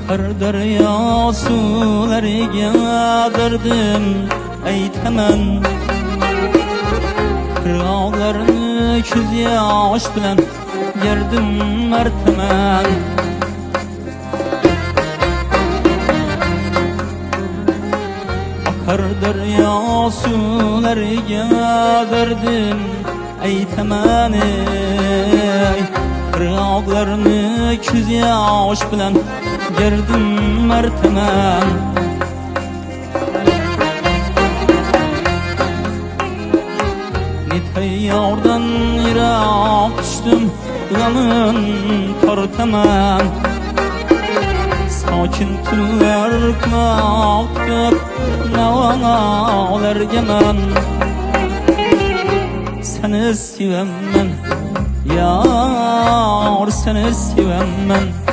Kır derya sularıga derdim aytaman. Kırağlarını küz yaş bilen gerdim mertemen. Akar derya sularıga derdim aytaman. Kırağlarını küz yaş bilen gerdim mertemen. Nitayyordan yirak düştüm, gamın tortaman. Sakin tunlar kınaqtıp, navalar gemen. Seni sevemmen, yar seni sevemmen.